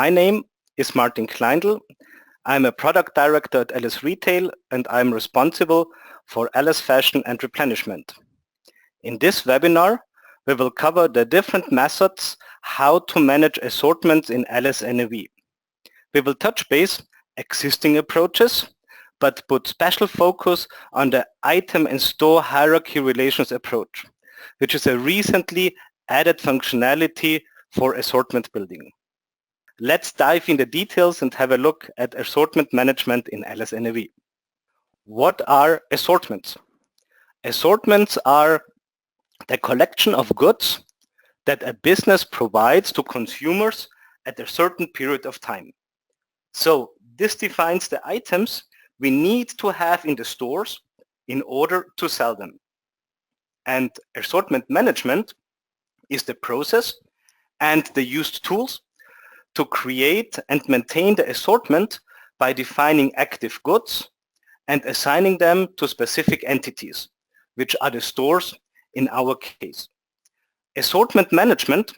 My name is Martin Kleindl. I'm a product director at LS Retail and I'm responsible for LS Fashion and Replenishment. In this webinar, we will cover the different methods how to manage assortments in LS NAV. We will touch base existing approaches, but put special focus on the item and store hierarchy relations approach, which is a recently added functionality for assortment building. Let's dive in the details and have a look at assortment management in LS NAV. What are assortments? Assortments are the collection of goods that a business provides to consumers at a certain period of time. So this defines the items we need to have in the stores in order to sell them. And assortment management is the process and the used tools to create and maintain the assortment by defining active goods and assigning them to specific entities, which are the stores in our case. Assortment management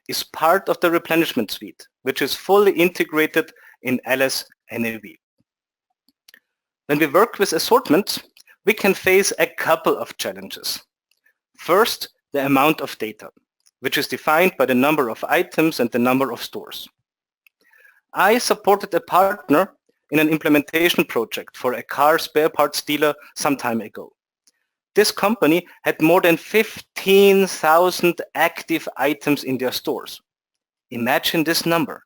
is part of the replenishment suite, which is fully integrated in LS NAV. When we work with assortments, we can face a couple of challenges. First, the amount of data, which is defined by the number of items and the number of stores. I supported a partner in an implementation project for a car spare parts dealer some time ago. This company had more than 15,000 active items in their stores. Imagine this number.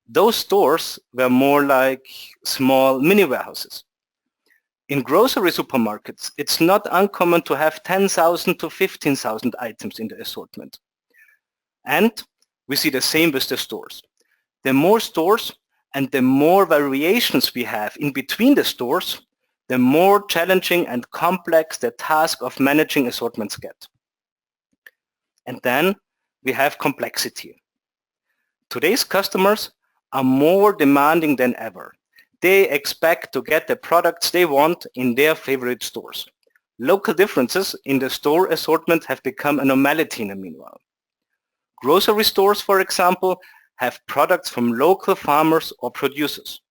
Those stores were more like small mini warehouses. In grocery supermarkets, it's not uncommon to have 10,000 to 15,000 items in the assortment. And we see the same with the stores. The more stores and the more variations we have in between the stores, the more challenging and complex the task of managing assortments get. And then we have complexity. Today's customers are more demanding than ever. They expect to get the products they want in their favorite stores. Local differences in the store assortment have become a normality in the meanwhile. Grocery stores, for example, have products from local farmers or producers.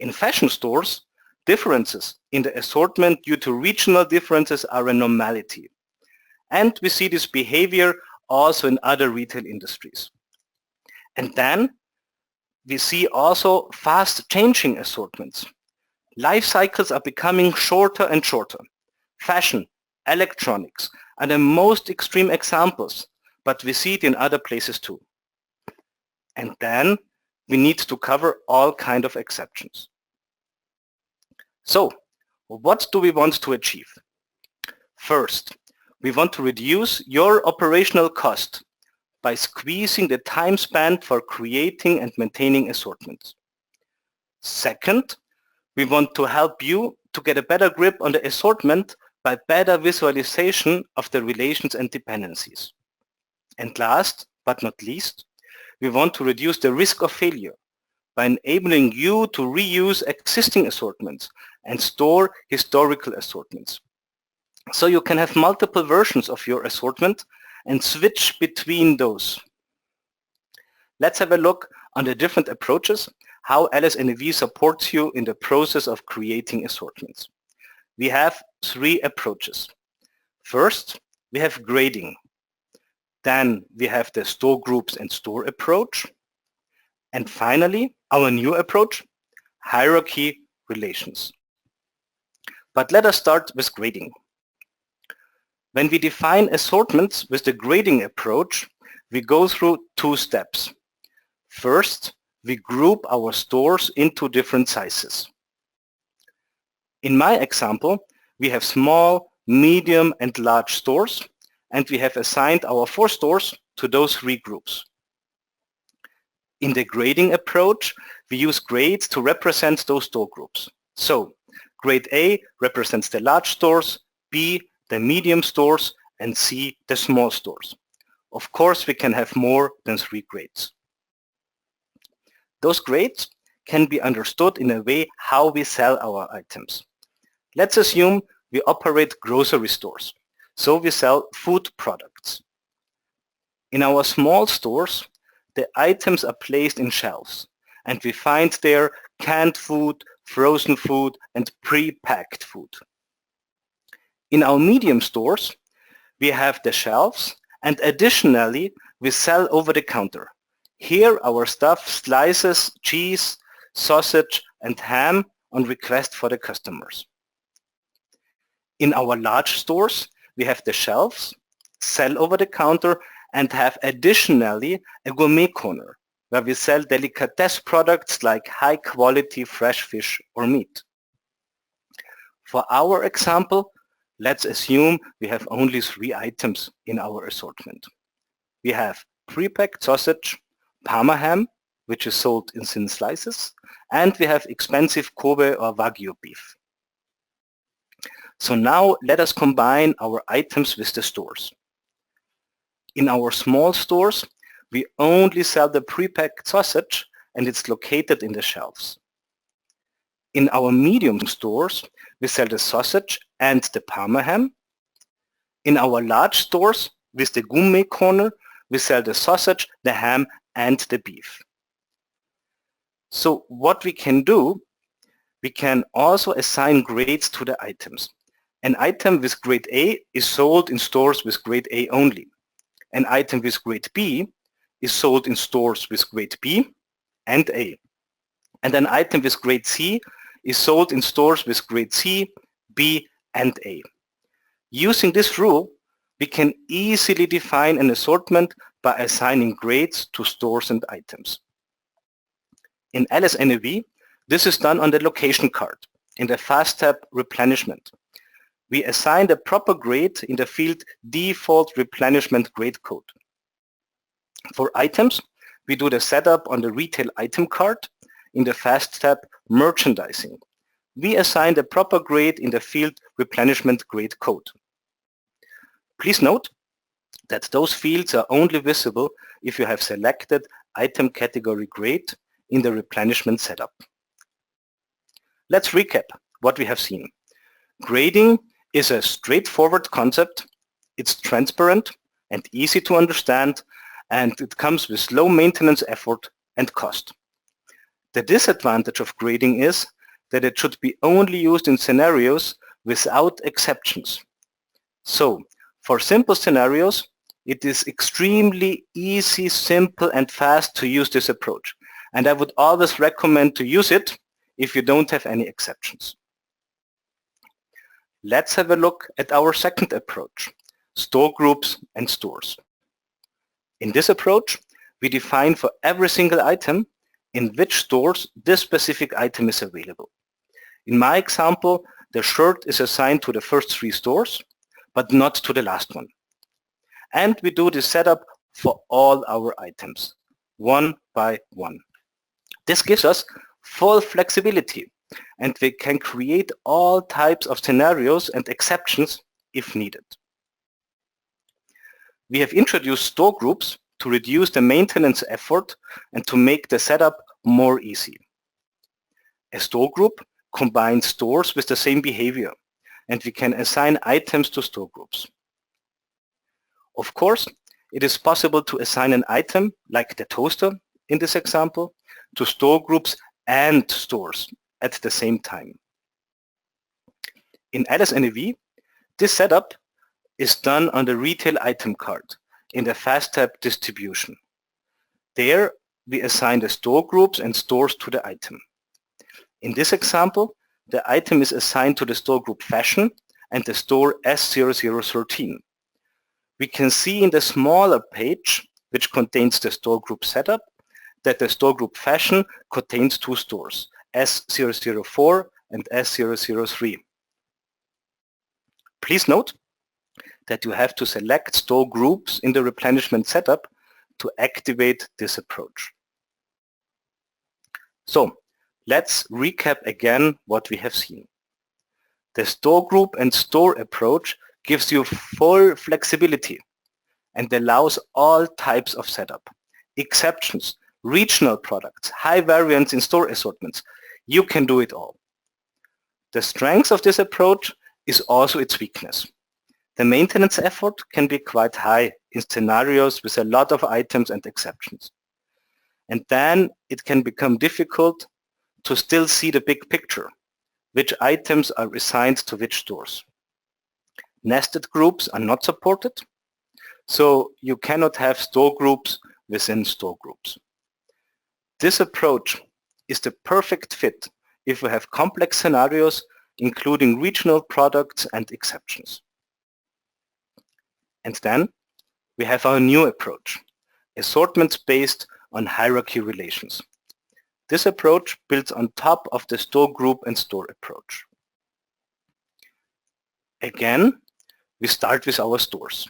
In fashion stores, differences in the assortment due to regional differences are a normality. And we see this behavior also in other retail industries. And then we see also fast changing assortments. Life cycles are becoming shorter and shorter. Fashion, electronics are the most extreme examples, but we see it in other places too. And then we need to cover all kinds of exceptions. So, what do we want to achieve? First, we want to reduce your operational cost by squeezing the time spent for creating and maintaining assortments. Second, we want to help you to get a better grip on the assortment by better visualization of the relations and dependencies. And last but not least, we want to reduce the risk of failure by enabling you to reuse existing assortments and store historical assortments. So you can have multiple versions of your assortment and switch between those. Let's have a look on the different approaches, how LS NAV supports you in the process of creating assortments. We have three approaches. First, we have grading. Then we have the store groups and store approach. And finally, our new approach, hierarchy relations. But let us start with grading. When we define assortments with the grading approach, we go through two steps. First, we group our stores into different sizes. In my example, we have small, medium, and large stores, and we have assigned our 4 stores to those 3 groups. In the grading approach, we use grades to represent those store groups. So, grade A represents the large stores, B the medium stores, and C the small stores. Of course, we can have more than 3 grades. Those grades can be understood in a way how we sell our items. Let's assume we operate grocery stores. So we sell food products. In our small stores, the items are placed in shelves, and we find there canned food, frozen food, and pre-packed food. In our medium stores, we have the shelves, and additionally, we sell over the counter. Here our staff slices cheese, sausage, and ham on request for the customers. In our large stores, we have the shelves, sell over the counter, and have additionally a gourmet corner where we sell delicatesse products like high quality fresh fish or meat. For our example, let's assume we have only 3 items in our assortment. We have pre-packed sausage, Parma ham, which is sold in thin slices, and we have expensive Kobe or Wagyu beef. So now let us combine our items with the stores. In our small stores, we only sell the pre-packed sausage and it's located in the shelves. In our medium stores, we sell the sausage and the Parma ham. In our large stores, with the gourmet corner, we sell the sausage, the ham, and the beef. So what we can do, we can also assign grades to the items. An item with grade A is sold in stores with grade A only. An item with grade B is sold in stores with grade B and A. And an item with grade C is sold in stores with grade C, B, and A. Using this rule, we can easily define an assortment by assigning grades to stores and items. In LS NAV, this is done on the location card in the fast tab Replenishment. We assign the proper grade in the field Default Replenishment Grade Code. For items, we do the setup on the Retail Item card in the fast tab Merchandising. We assign the proper grade in the field Replenishment Grade Code. Please note that those fields are only visible if you have selected Item Category Grade in the replenishment setup. Let's recap what we have seen. Grading is a straightforward concept. It's transparent and easy to understand, and it comes with low maintenance effort and cost. The disadvantage of grading is that it should be only used in scenarios without exceptions. So, for simple scenarios, it is extremely easy, simple, and fast to use this approach. And I would always recommend to use it if you don't have any exceptions. Let's have a look at our second approach, store groups and stores. In this approach, we define for every single item in which stores this specific item is available. In my example, the shirt is assigned to the first 3 stores, but not to the last one. And we do this setup for all our items, one by one. This gives us full flexibility, and we can create all types of scenarios and exceptions if needed. We have introduced store groups to reduce the maintenance effort and to make the setup more easy. A store group combines stores with the same behavior, and we can assign items to store groups. Of course, it is possible to assign an item, like the toaster in this example, to store groups and stores at the same time. In LS NAV, this setup is done on the Retail Item card in the Fast tab Distribution. There, we assign the store groups and stores to the item. In this example, the item is assigned to the store group Fashion and the store S0013. We can see in the smaller page, which contains the store group setup, that the store group Fashion contains 2 stores, S004 and S003. Please note that you have to select store groups in the replenishment setup to activate this approach. So, let's recap again what we have seen. The store group and store approach gives you full flexibility and allows all types of setup, exceptions, regional products, high variance in store assortments. You can do it all. The strength of this approach is also its weakness. The maintenance effort can be quite high in scenarios with a lot of items and exceptions. And then it can become difficult to still see the big picture, which items are assigned to which stores. Nested groups are not supported, so you cannot have store groups within store groups. This approach is the perfect fit if we have complex scenarios, including regional products and exceptions. And then we have our new approach, assortments based on hierarchy relations. This approach builds on top of the store group and store approach. Again, we start with our stores.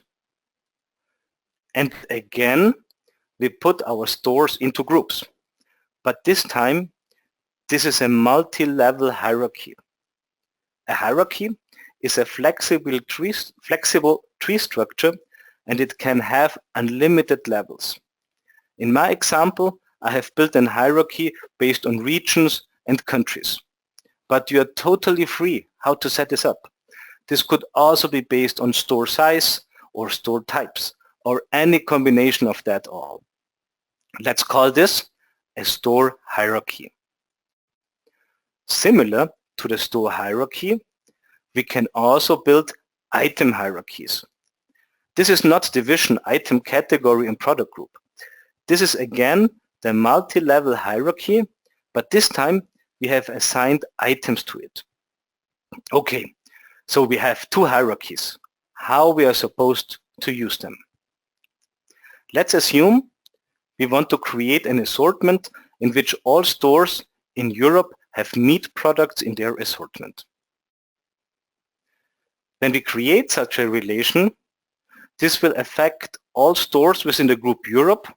And again, we put our stores into groups. But this time, this is a multi-level hierarchy. A hierarchy is a flexible tree structure, and it can have unlimited levels. In my example, I have built a hierarchy based on regions and countries. But you are totally free how to set this up. This could also be based on store size or store types, or any combination of that all. Let's call this a store hierarchy. Similar to the store hierarchy, we can also build item hierarchies. This is not division, item, category, and product group. This is again the multi-level hierarchy, but this time we have assigned items to it. Okay, so we have two hierarchies. How we are supposed to use them? Let's assume we want to create an assortment in which all stores in Europe have meat products in their assortment. When we create such a relation, this will affect all stores within the group Europe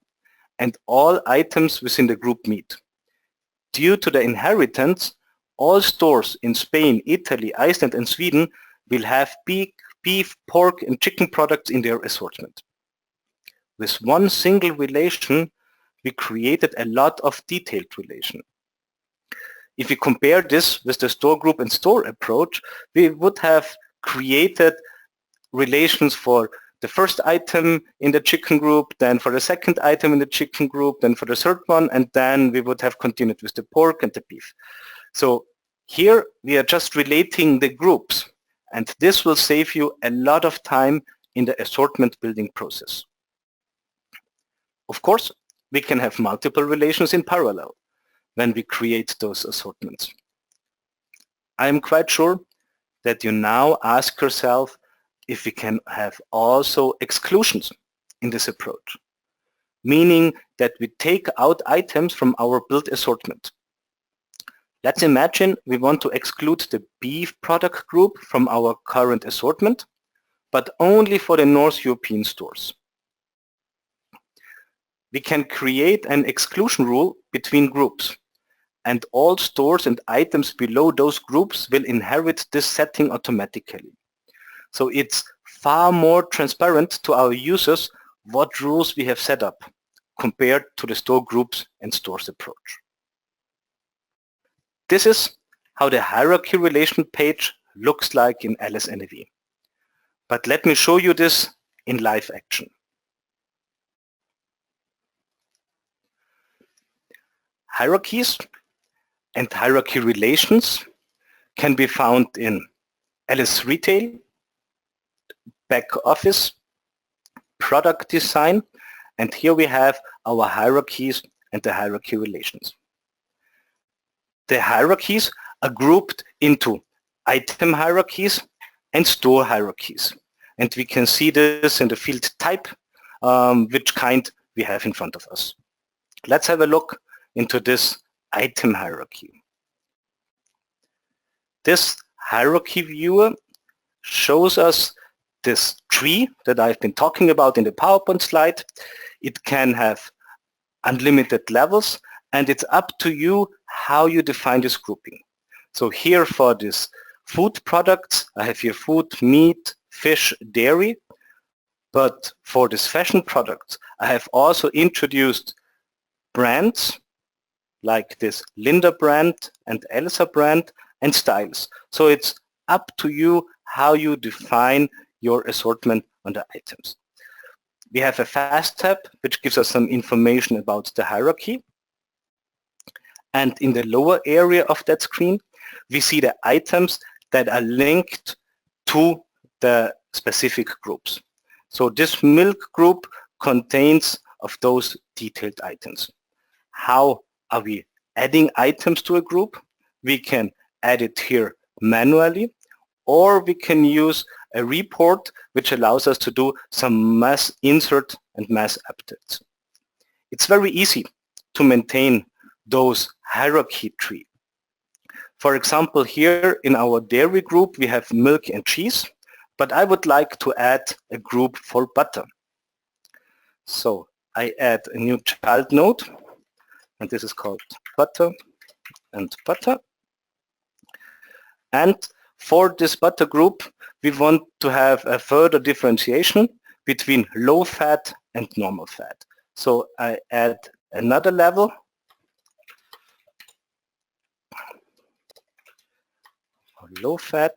and all items within the group meat. Due to the inheritance, all stores in Spain, Italy, Iceland and Sweden will have beef, pork and chicken products in their assortment. With one single relation, we created a lot of detailed relation. If we compare this with the store group and store approach, we would have created relations for the first item in the chicken group, then for the second item in the chicken group, then for the third one, and then we would have continued with the pork and the beef. So here we are just relating the groups, and this will save you a lot of time in the assortment building process. Of course, we can have multiple relations in parallel when we create those assortments. I am quite sure that you now ask yourself if we can have also exclusions in this approach, meaning that we take out items from our built assortment. Let's imagine we want to exclude the beef product group from our current assortment, but only for the North European stores. We can create an exclusion rule between groups, and all stores and items below those groups will inherit this setting automatically. So it's far more transparent to our users what rules we have set up compared to the store groups and stores approach. This is how the hierarchy relation page looks like in LS Nav. But let me show you this in live action. Hierarchies and hierarchy relations can be found in LS Retail, back office, product design, and here we have our hierarchies and the hierarchy relations. The hierarchies are grouped into item hierarchies and store hierarchies. And we can see this in the field type, which kind we have in front of us. Let's have a look into this item hierarchy. This hierarchy viewer shows us this tree that I've been talking about in the PowerPoint slide. It can have unlimited levels, and it's up to you how you define this grouping. So here for this food products, I have here food, meat, fish, dairy. But for this fashion products, I have also introduced brands like this Linda brand and Elsa brand and styles. So it's up to you how you define your assortment on the items. We have a fast tab which gives us some information about the hierarchy, And in the lower area of that screen, we see the items that are linked to the specific groups. So this milk group contains of those detailed items. How are we adding items to a group? We can add it here manually, or we can use a report which allows us to do some mass insert and mass updates. It's very easy to maintain those hierarchy tree. For example, here in our dairy group, we have milk and cheese, but I would like to add a group for butter. So I add a new child node, and this is called butter and butter. And for this butter group, we want to have a further differentiation between low fat and normal fat. So I add another level. Low fat,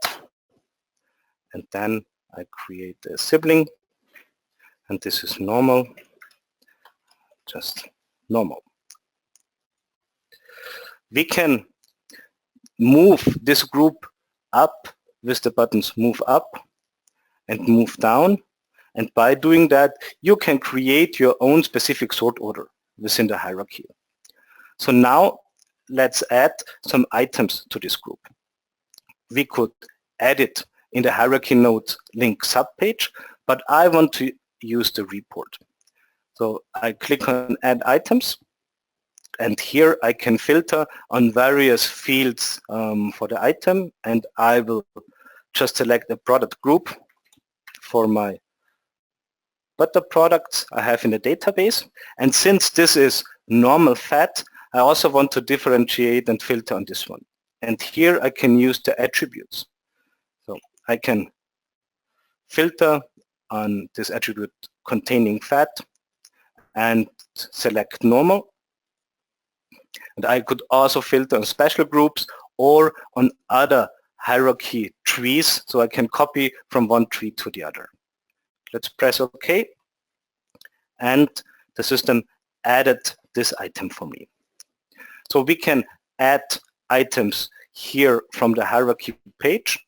and then I create a sibling, and this is normal, just normal. We can move this group up with the buttons move up and move down, and by doing that you can create your own specific sort order within the hierarchy. So now let's add some items to this group. We could add it in the hierarchy node link subpage, but I want to use the report. So I click on add items, and here I can filter on various fields for the item, and I will just select the product group for my butter products I have in the database. And since this is normal fat, I also want to differentiate and filter on this one. And here I can use the attributes. So I can filter on this attribute containing fat and select normal. And I could also filter on special groups or on other hierarchy trees, so I can copy from one tree to the other. Let's press OK, and the system added this item for me. So we can add items here from the hierarchy page.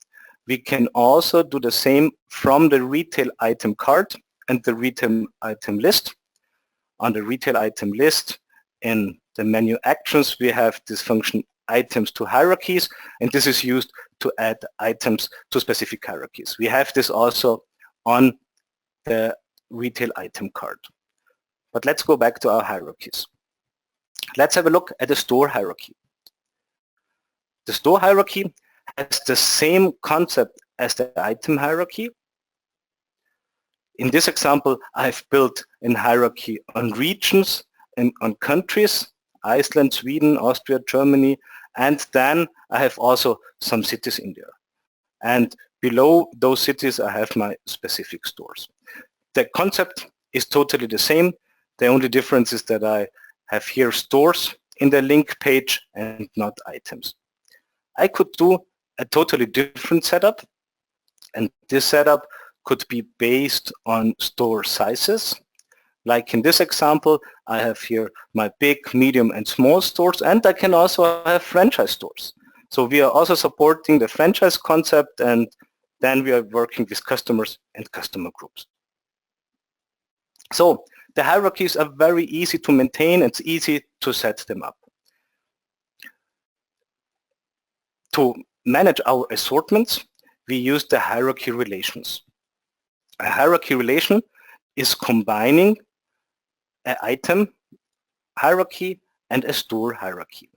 We can also do the same from the retail item card and the retail item list. On the retail item list, in the menu actions, we have this function items to hierarchies, and this is used to add items to specific hierarchies. We have this also on the retail item card. But let's go back to our hierarchies. Let's have a look at the store hierarchy. The store hierarchy has the same concept as the item hierarchy. In this example, I've built a hierarchy on regions and on countries, Iceland, Sweden, Austria, Germany, and then I have also some cities in there. And below those cities, I have my specific stores. The concept is totally the same. The only difference is that I have here stores in the link page and not items. I could do a totally different setup, and this setup could be based on store sizes. Like in this example, I have here my big, medium, and small stores, and I can also have franchise stores. So we are also supporting the franchise concept, and then we are working with customers and customer groups. So the hierarchies are very easy to maintain. It's easy to set them up. To manage our assortments, we use the hierarchy relations. A hierarchy relation is combining an item hierarchy and a store hierarchy.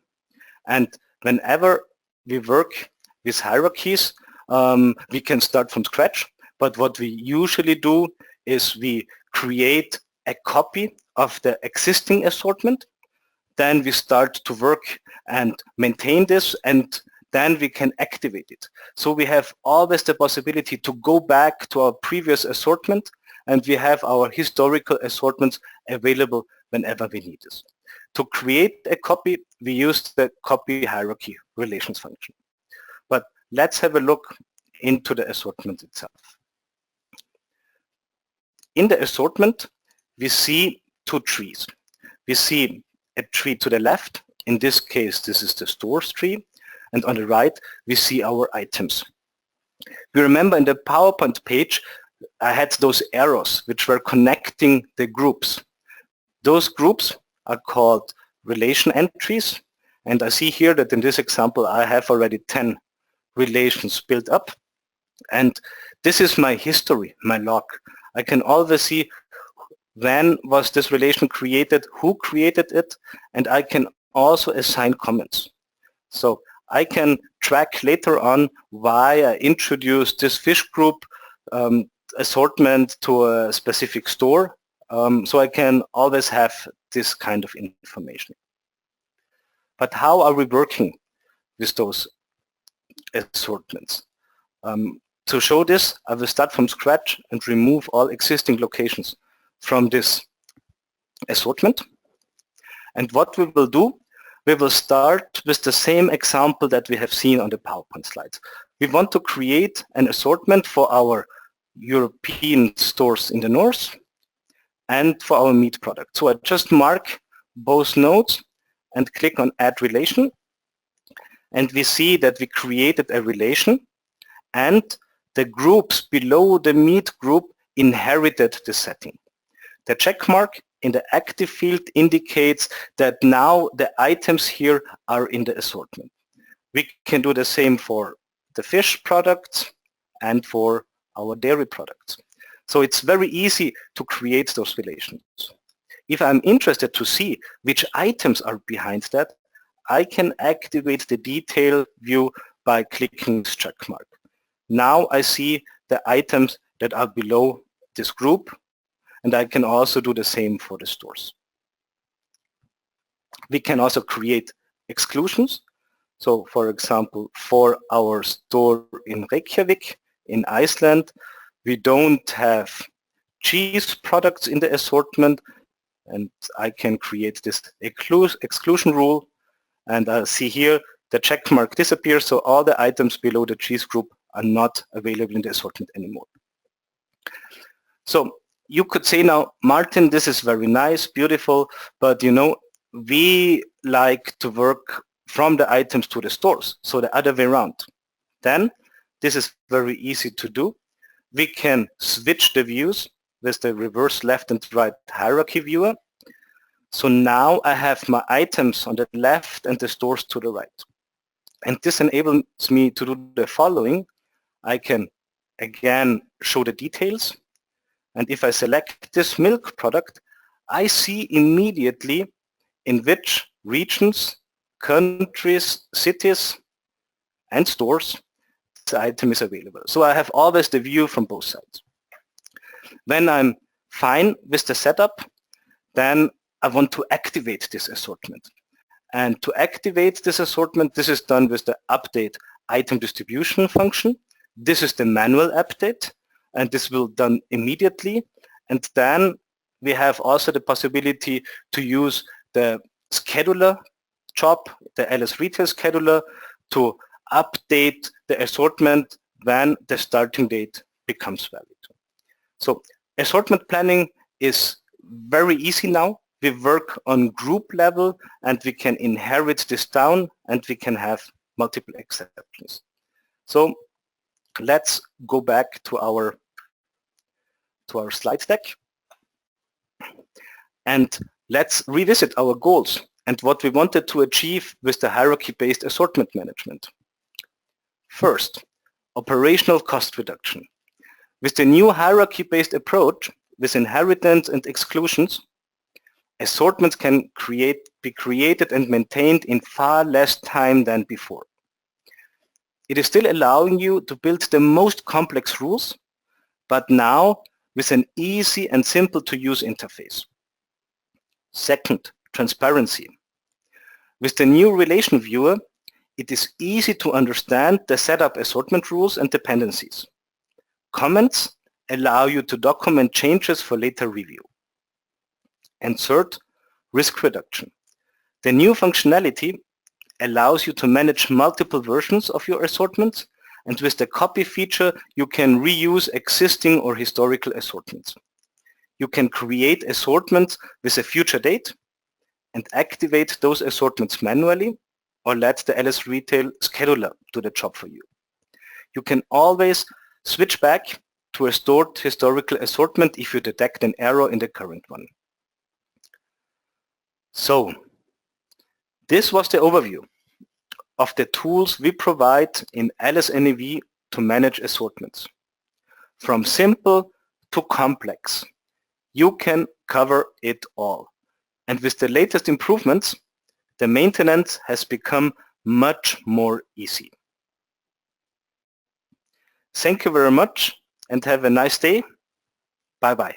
And whenever we work with hierarchies, we can start from scratch. But what we usually do is we create a copy of the existing assortment. Then we start to work and maintain this, and then we can activate it. So we have always the possibility to go back to our previous assortment, and we have our historical assortments available whenever we need this. To create a copy, we use the copy hierarchy relations function. But let's have a look into the assortment itself. In the assortment, we see two trees. We see a tree to the left In this case, this is the stores tree. And on the right, we see our items. You remember in the PowerPoint page, I had those arrows which were connecting the groups. Those groups are called relation entries. And I see here that in this example, I have already 10 relations built up. And this is my history, my log. I can always see when was this relation created, who created it, and I can also assign comments. So I can track later on why I introduced this fish group assortment to a specific store. So I can always have this kind of information. But how are we working with those assortments? To show this, I will start from scratch and remove all existing locations from this assortment. And what we will do, we will start with the same example that we have seen on the PowerPoint slides. We want to create an assortment for our European stores in the north and for our meat product. So I just mark both nodes and click on Add Relation. And we see that we created a relation and the groups below the meat group inherited the setting. The check mark in the active field indicates that now the items here are in the assortment. We can do the same for the fish products and for our dairy products. So it's very easy to create those relations. If I'm interested to see which items are behind that, I can activate the detail view by clicking this check mark. Now I see the items that are below this group, and I can also do the same for the stores. We can also create exclusions. So for example, for our store in Reykjavik, in Iceland, we don't have cheese products in the assortment, and I can create this exclusion rule, and I'll see here the check mark disappears, so all the items below the cheese group are not available in the assortment anymore. So you could say now, Martin, this is very nice, beautiful, but you know, we like to work from the items to the stores, so the other way around. Then this is very easy to do. We can switch the views with the reverse left and right hierarchy viewer. So now I have my items on the left and the stores to the right. And this enables me to do the following. I can again show the details. And if I select this milk product, I see immediately in which regions, countries, cities, and stores the item is available. So I have always the view from both sides. When I'm fine with the setup, then I want to activate this assortment. And to activate this assortment, this is done with the update item distribution function. This is the manual update, and this will be done immediately. And then we have also the possibility to use the scheduler job, the LS Retail scheduler, to update the assortment when the starting date becomes valid. So assortment planning is very easy now. We work on group level and we can inherit this down and we can have multiple exceptions. So let's go back to our slide deck and let's revisit our goals and what we wanted to achieve with the hierarchy-based assortment management. First, operational cost reduction. With the new hierarchy-based approach with inheritance and exclusions, assortments can be created and maintained in far less time than before. It is still allowing you to build the most complex rules, but now with an easy and simple to use interface. Second, transparency. With the new relation viewer, it is easy to understand the setup assortment rules and dependencies. Comments allow you to document changes for later review. And third, risk reduction. The new functionality allows you to manage multiple versions of your assortments, and with the copy feature, you can reuse existing or historical assortments. You can create assortments with a future date, and activate those assortments manually, or let the LS Retail scheduler do the job for you. You can always switch back to a stored historical assortment if you detect an error in the current one. So, this was the overview of the tools we provide in LS NAV to manage assortments. From simple to complex, you can cover it all. And with the latest improvements, the maintenance has become much more easy. Thank you very much and have a nice day. Bye-bye.